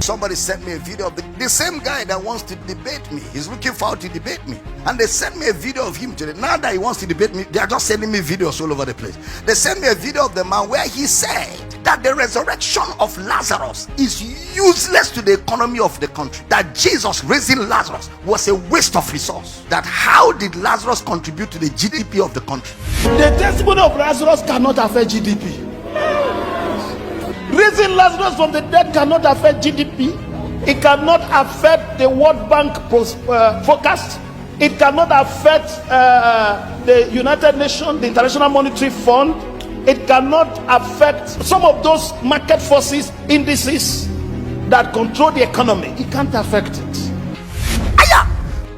somebody sent me a video of the same guy that wants to debate me. He's looking forward to debate me. And they sent me a video of him today. Now that he wants to debate me, they are just sending me videos all over the place. They sent me a video of the man where he said that the resurrection of Lazarus is useless to the economy of the country. That Jesus raising Lazarus was a waste of resource. That how did Lazarus contribute to the GDP of the country? The testimony of Lazarus cannot affect GDP. Raising Lazarus from the dead cannot affect GDP. It cannot affect the World Bank forecast. It cannot affect the United Nations, the International Monetary Fund. It cannot affect some of those market forces, indices that control the economy. It can't affect it.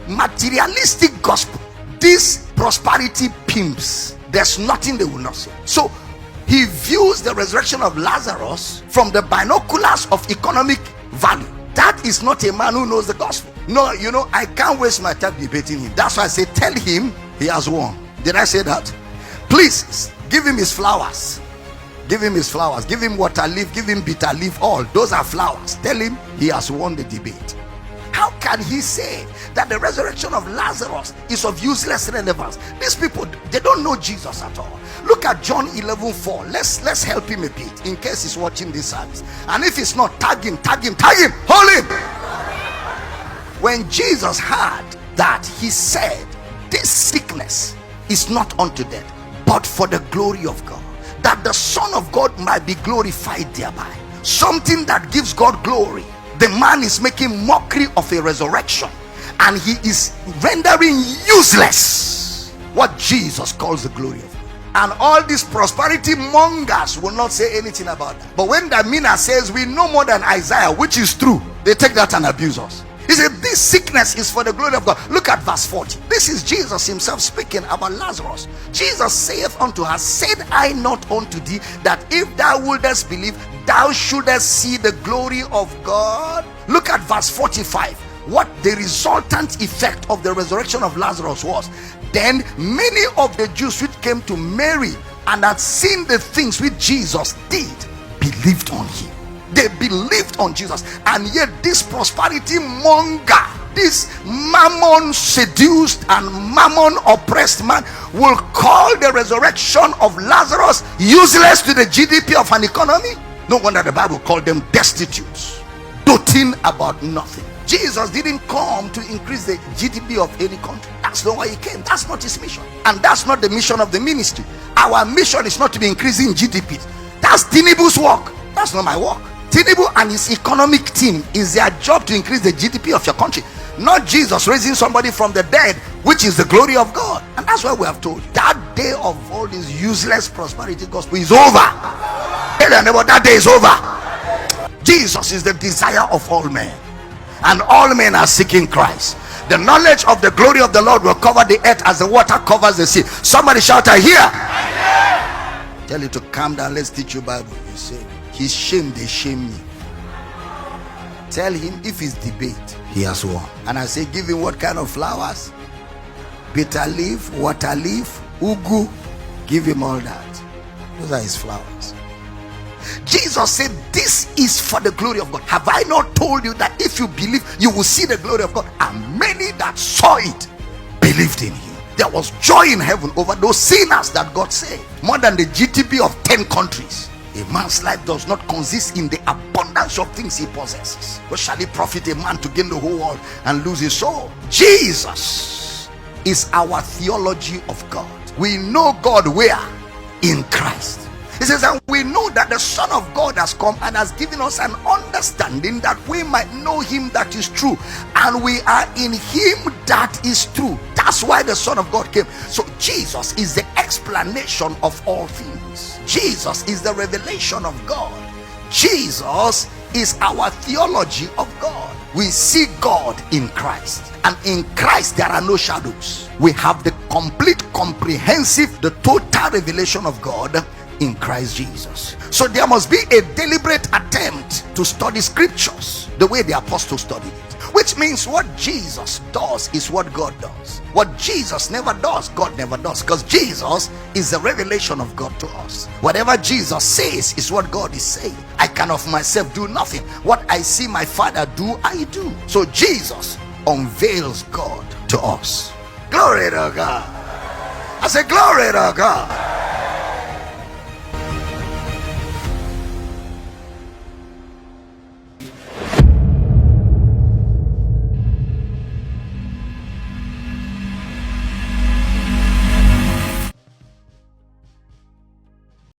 Materialistic gospel. These prosperity pimps, there's nothing they will not say. So he views the resurrection of Lazarus from the binoculars of economic value. That is not a man who knows the gospel. No, I can't waste my time debating him. That's why I say, tell him he has won. Did I say that? Please give him his flowers. Give him his flowers. Give him water leaf. Give him bitter leaf. All those are flowers. Tell him he has won the debate. How can he say that the resurrection of Lazarus is of useless relevance? These people, they don't know Jesus at all. Look at John 11:4. Let's help him a bit in case he's watching this service. And if he's not, tag him, hold him. When Jesus heard that, he said, this sickness is not unto death, but for the glory of God, that the Son of God might be glorified thereby. Something that gives God glory. The man is making mockery of a resurrection, and he is rendering useless what Jesus calls the glory of God. And all these prosperity mongers will not say anything about that. But when the Mina says we know more than Isaiah, which is true, they take that and abuse us. He said this sickness is for the glory of God. Look at verse 40. This is Jesus himself speaking about Lazarus. Jesus saith unto her, said I not unto thee that if thou wouldest believe, thou shouldest see the glory of God? Look at verse 45. What the resultant effect of the resurrection of Lazarus was. Then many of the Jews which came to Mary and had seen the things which Jesus did believed on him. They believed on Jesus. And yet this prosperity monger, this mammon seduced and mammon oppressed man will call the resurrection of Lazarus useless to the GDP of an economy. No wonder the Bible called them destitutes, doting about nothing. Jesus didn't come to increase the GDP of any country. That's not why he came. That's not his mission. And that's not the mission of the ministry. Our mission is not to be increasing GDP. That's Tinubu's work. That's not my work. Tinubu and his economic team, is their job to increase the GDP of your country, not Jesus raising somebody from the dead, which is the glory of God. And that's why we have told you, that day of all this useless prosperity gospel is over. Tell your neighbor, that day is over. Jesus is the desire of all men, and all men are seeking Christ. The knowledge of the glory of the Lord will cover the earth as the water covers the sea. Somebody shout, I hear. Tell you to calm down. Let's teach you Bible. You say his shame, they shame me. Tell him if it's debate, he has won. And I say, give him what kind of flowers? Bitter leaf, water leaf, ugu. Give him all that. Those are his flowers. Jesus said, this is for the glory of God. Have I not told you that if you believe, you will see the glory of God? And many that saw it believed in him. There was joy in heaven over those sinners that God saved. More than the GDP of 10 countries. A man's life does not consist in the abundance of things he possesses. What shall it profit a man to gain the whole world and lose his soul? Jesus is our theology of God. We know God where? In Christ. He says, and we know that the Son of God has come and has given us an understanding that we might know him that is true, and we are in him that is true. That's why the Son of God came. So Jesus is the explanation of all things. Jesus is the revelation of God. Jesus is our theology of God. We see God in Christ, and in Christ there are no shadows. We have the complete, comprehensive, the total revelation of God in Christ Jesus. So there must be a deliberate attempt to study scriptures the way the apostles studied it, which which means what Jesus does is what God does. What Jesus never does, God never does, because Jesus is the revelation of God to us. Whatever Jesus says is what God is saying. I can of myself do nothing. What I see my Father do, I do. So Jesus unveils God to us. Glory to God. I say glory to God.